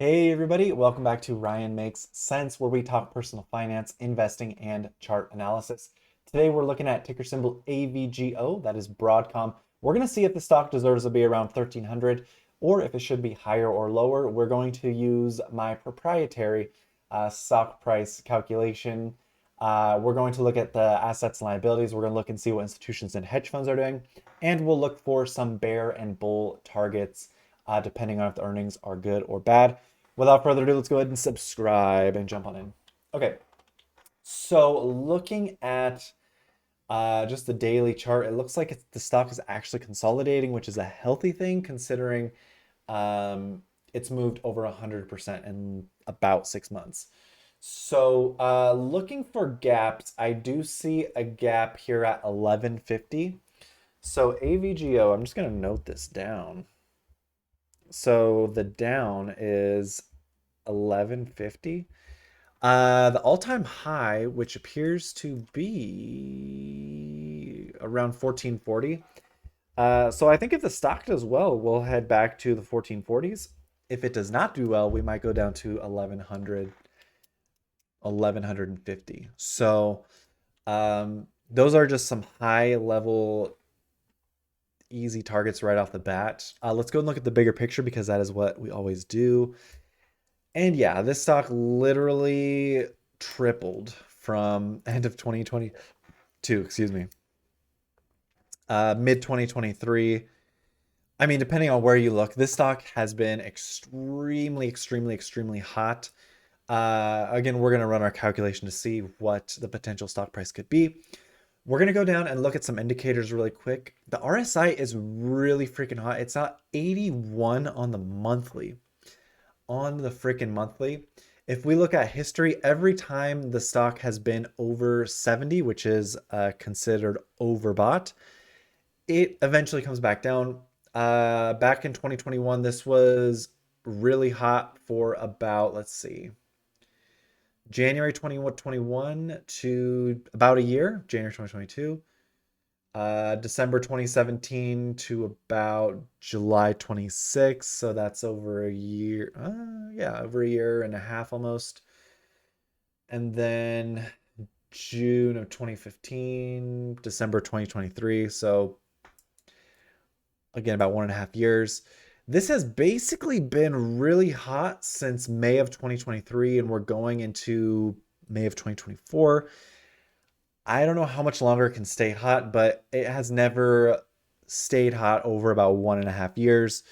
Hey everybody, welcome back to Ryan Makes Sense, where we talk personal finance, investing, and chart analysis. Today we're looking at ticker symbol AVGO, that is Broadcom. We're going to see if the stock deserves to be around 1300 or if it should be higher or lower. We're going to use my proprietary stock price calculation. We're going to look at the assets and liabilities. We're going to look and see what institutions and hedge funds are doing, and we'll look for some bear and bull targets depending on if the earnings are good or bad. Without further ado, let's go ahead and subscribe and jump on in. Okay, so looking at just the daily chart, it looks like the stock is actually consolidating, which is a healthy thing considering it's moved over 100% in about 6 months. So looking for gaps, I do see a gap here at 1150. So AVGO, I'm just going to note this down. So the down is 1150. The all-time high, which appears to be around 1440. So I think if the stock does well, we'll head back to the 1440s. If it does not do well, we might go down to 1100, 1150. So those are just some high level easy targets right off the bat. Let's go and look at the bigger picture because that is what we always do. And yeah, this stock literally tripled from end of 2022, excuse me, mid 2023. I mean, depending on where you look, this stock has been extremely hot. Again, we're going to run our calculation to see what the potential stock price could be. We're going to go down and look at some indicators really quick. The RSI is really freaking hot. It's at 81 on the monthly. On the freaking monthly. If we look at history, every time the stock has been over 70, which is considered overbought, it eventually comes back down. Back in 2021, this was really hot for about, let's see, January 2021 to about a year, January 2022. December 2017 to about July 26th. So that's over a year. Yeah, over a year and a half almost. And then June of 2015, December 2023. So again, about 1.5 years. This has basically been really hot since May of 2023, and we're going into May of 2024. I don't know how much longer it can stay hot, but it has never stayed hot over about 1.5 years.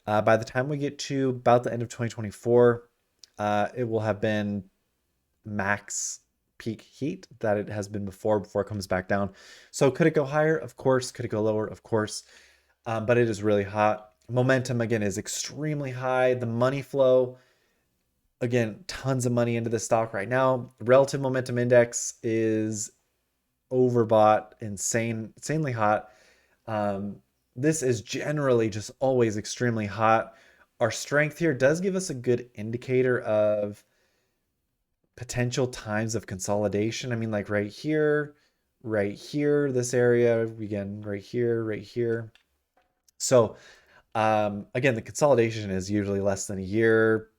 By the time we get to about the end of 2024, it will have been max peak heat that it has been before it comes back down. So could it go higher? Of course. Could it go lower? Of course. But it is really hot. Momentum, again, is extremely high. The money flow, again, tons of money into the stock right now. The relative momentum index is overbought, insanely hot. This is generally just always extremely hot. Our strength here does give us a good indicator of potential times of consolidation. I mean, like right here, this area, again, right here. So again, the consolidation is usually less than a year,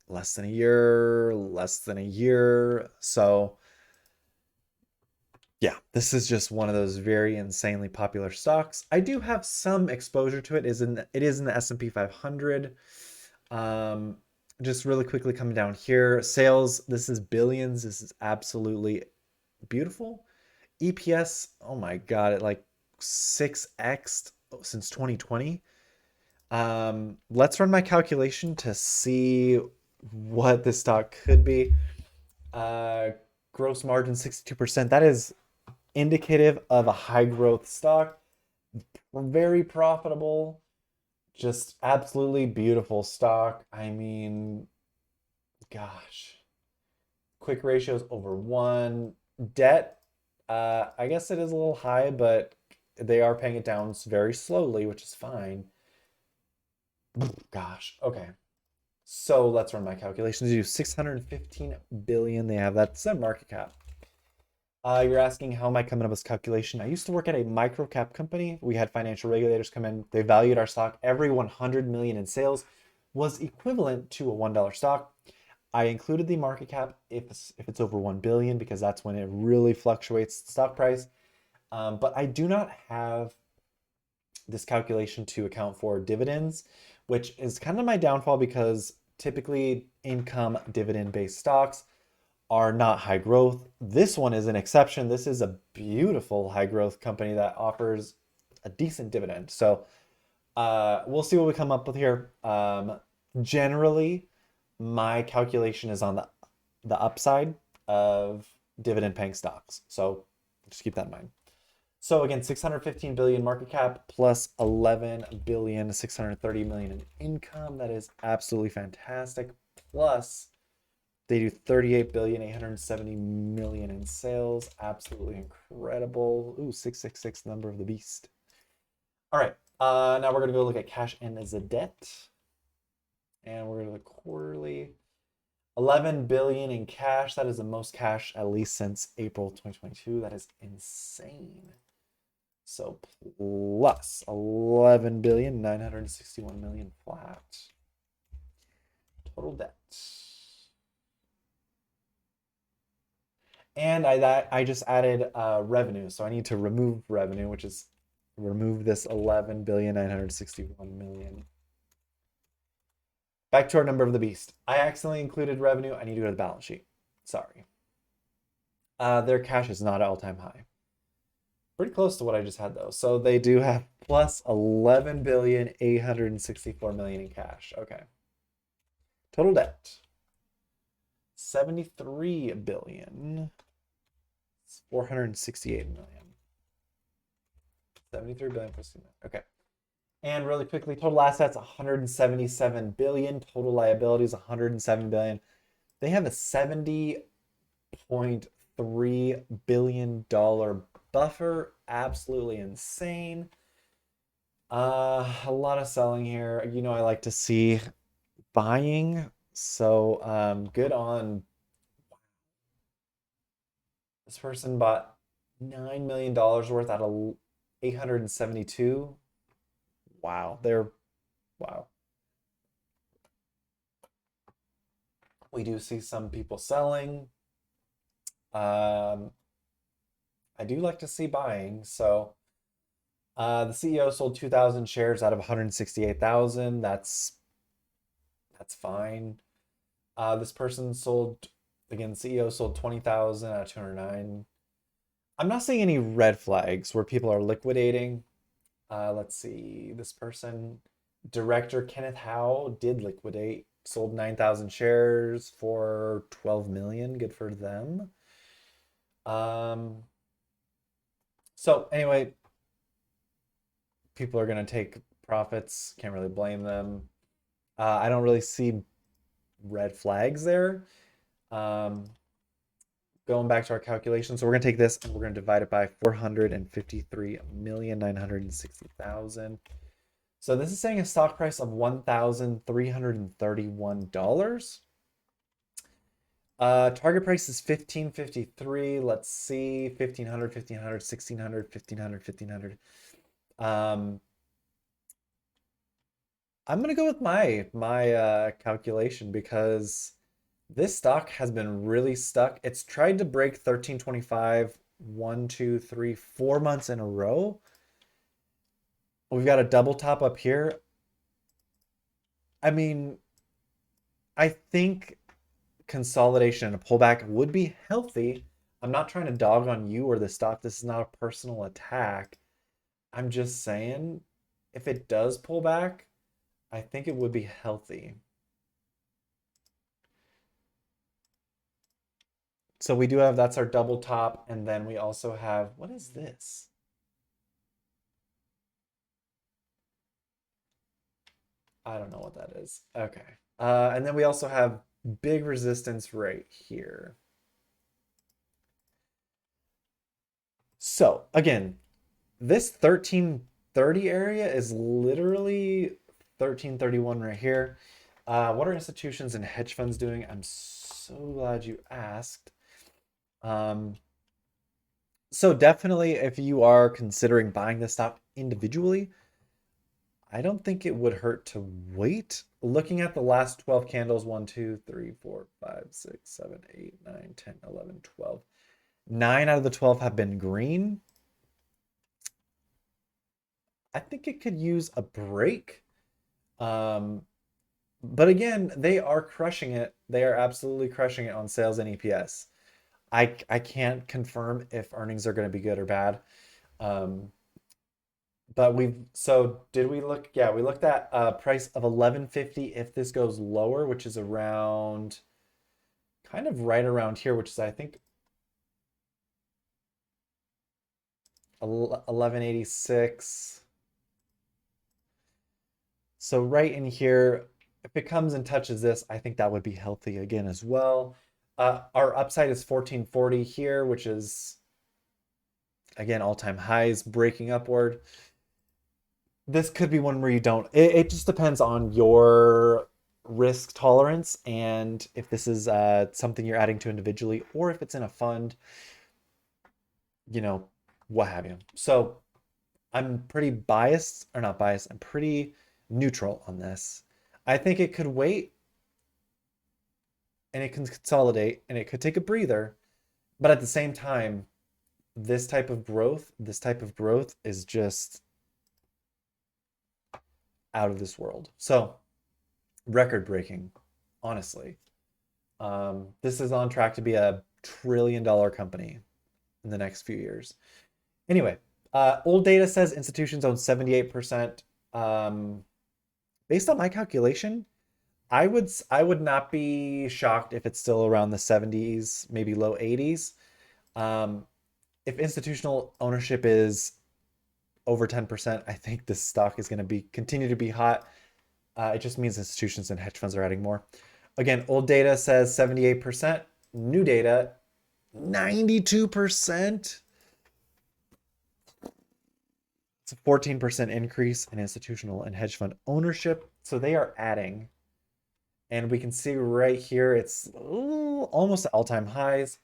less than a year, less than a year. So yeah, this is just one of those very insanely popular stocks. I do have some exposure to it. It is in the S&P 500. Just really quickly coming down here, sales. This is billions. This is absolutely beautiful. EPS. Oh my God, it like 6x since 2020. Let's run my calculation to see what this stock could be. Gross margin 62%. That is indicative of a high growth stock. Very profitable, just absolutely beautiful stock. I mean, gosh, quick ratios over 1. Debt, I guess it is a little high, but they are paying it down very slowly, which is fine. Gosh, okay. So let's run my calculations. You do 615 billion. They have that's their market cap. You're asking how am I coming up with this calculation? I used to work at a micro cap company. We had financial regulators come in. They valued our stock every 100 million in sales. was equivalent to a $1 stock. I included the market cap if it's over 1 billion because that's when it really fluctuates the stock price. But I do not have this calculation to account for dividends, which is kind of my downfall because typically income dividend based stocks are not high growth. This one is an exception. This is a beautiful high growth company that offers a decent dividend. So we'll see what we come up with here. Generally, my calculation is on the upside of dividend paying stocks. So just keep that in mind. So again, 615 billion market cap plus 11 billion 630 million in income. That is absolutely fantastic. Plus they do 38 billion 870 million in sales. Absolutely incredible. Ooh, 666, number of the beast. All right. Now we're gonna go look at cash and as a debt. And we're gonna look quarterly. 11 billion in cash. That is the most cash at least since April 2022. That is insane. So plus 11 billion 961 million flat. Total debt. And I just added revenue. So I need to remove revenue, which is remove this 11 billion 961 million. Back to our number of the beast. I accidentally included revenue. I need to go to the balance sheet. Sorry. Their cash is not at all-time high. Pretty close to what I just had though. So they do have plus 11 billion 864 million in cash. Okay. Total debt. 73 billion 468 million. 73 billion. Okay. And really quickly, total assets 177 billion, total liabilities 107 billion. They have a 70.3 billion dollar buffer. Absolutely insane. A lot of selling here. You know, I like to see buying. So good on this person bought $9 million worth out of 872. Wow, wow. We do see some people selling. I do like to see buying. So the CEO sold 2,000 shares out of 168,000. That's fine. This person sold, again, CEO sold 20,000 out of 209. I'm not seeing any red flags where people are liquidating. Let's see, this person, director Kenneth Howe, did liquidate, sold 9,000 shares for 12 million. Good for them. So anyway, people are going to take profits. Can't really blame them. I don't really see red flags there. Going back to our calculation, so we're going to take this and we're going to divide it by 453,960,000. So this is saying a stock price of $1,331. Target price is 1553. Let's see, 1500, 1500, 1600, 1500, 1500. I'm gonna go with my calculation because this stock has been really stuck. It's tried to break 1325 1, 2, 3, 4 months in a row. We've got a double top up here. I mean, I think consolidation and a pullback would be healthy. I'm not trying to dog on you or the stock. This is not a personal attack. I'm just saying if it does pull back, I think it would be healthy. So we do have, that's our double top. And then we also have, what is this? I don't know what that is. Okay. And then we also have big resistance right here. So again, this 1330 area is literally 1331 right here. What are institutions and hedge funds doing? I'm so glad you asked. So definitely if you are considering buying this stock individually, I don't think it would hurt to wait. looking at the last 12 candles, 1, 2, 3, 4, 5, 6, 7, 8, 9, 10, 11, 12. 9 out of the 12 have been green. I think it could use a break. Um, but again, they are crushing it. They are absolutely crushing it on sales and EPS. I can't confirm if earnings are going to be good or bad. Um, but so did we look? Yeah, we looked at a price of 11.50 if this goes lower, which is around kind of right around here, which is I think 11.86. So right in here, if it comes and touches this, I think that would be healthy again as well. Our upside is 14.40 here, which is again all-time highs breaking upward. This could be one where you don't. It just depends on your risk tolerance and if this is something you're adding to individually or if it's in a fund, you know, what have you. So I'm pretty biased, or not biased, I'm pretty neutral on this. I think it could wait and it can consolidate and it could take a breather, but at the same time, this type of growth is just out of this world. So record breaking, honestly. This is on track to be a $1 trillion company in the next few years. Anyway, old data says institutions own 78%. Based on my calculation, I would not be shocked if it's still around the 70s, maybe low 80s. Um, if institutional ownership is over 10%, I think this stock is going to be continue to be hot. It just means institutions and hedge funds are adding more. Again, old data says 78%. New data, 92%. It's a 14% increase in institutional and hedge fund ownership. So they are adding. And we can see right here, it's almost at all-time highs.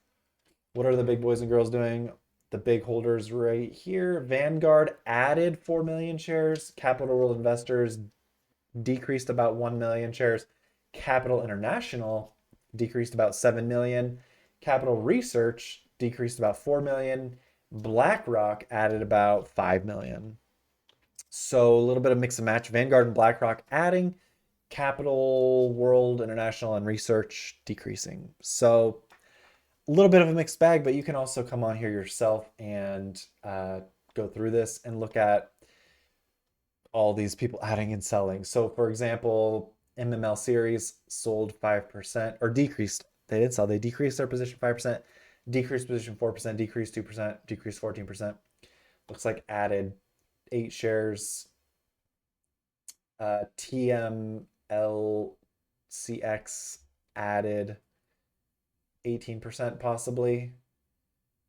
What are the big boys and girls doing? The big holders right here. Vanguard added 4 million shares. Capital World Investors decreased about 1 million shares. Capital International decreased about 7 million. Capital Research decreased about 4 million. BlackRock added about 5 million. So a little bit of mix and match. Vanguard and BlackRock adding, Capital World International and Research decreasing. So a little bit of a mixed bag, but you can also come on here yourself and go through this and look at all these people adding and selling. So for example, MML series sold 5% or decreased. They did sell. They decreased their position 5%, decreased position 4%, decreased 2%, decreased 14%. Looks like added 8 shares. TMLCX added 18% possibly,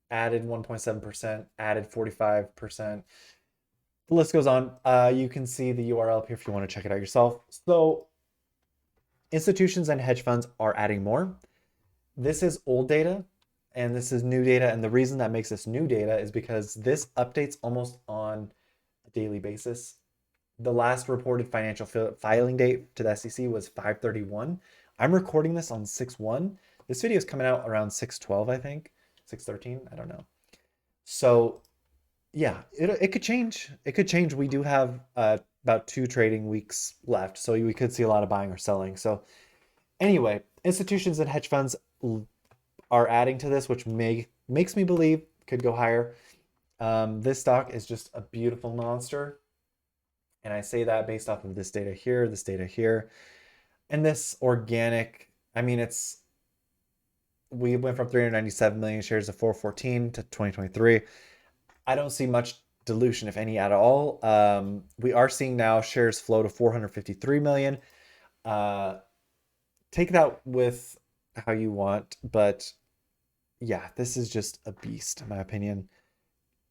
added 1.7%, added 45%. The list goes on. You can see the URL up here if you want to check it out yourself. So institutions and hedge funds are adding more. This is old data and this is new data. And the reason that makes this new data is because this updates almost on a daily basis. The last reported financial filing date to the SEC was 5/31. I'm recording this on 6/1. This video is coming out around 6/12, I think. 6/13, I don't know. So yeah, it could change. It could change. We do have about 2 trading weeks left, so we could see a lot of buying or selling. So anyway, institutions and hedge funds are adding to this, which makes me believe could go higher. This stock is just a beautiful monster. And I say that based off of this data here, and this organic. I mean, we went from 397 million shares to 414 to 2023. I don't see much dilution, if any, at all. We are seeing now shares flow to 453 million. Take that with how you want, but yeah, this is just a beast, in my opinion.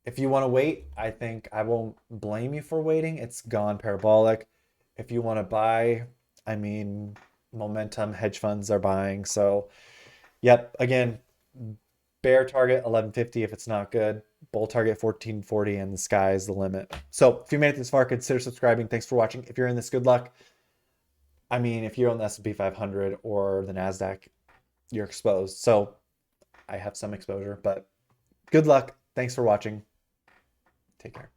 If you want to wait, I think I won't blame you for waiting. It's gone parabolic. If you want to buy, I mean, momentum hedge funds are buying. So, yep, again, bear target 1150 if it's not good, bull target 1440, and the sky is the limit. So, if you made it this far, consider subscribing. Thanks for watching. If you're in this, good luck. I mean, if you're on the S&P 500 or the NASDAQ, you're exposed. So I have some exposure, but good luck. Thanks for watching. Take care.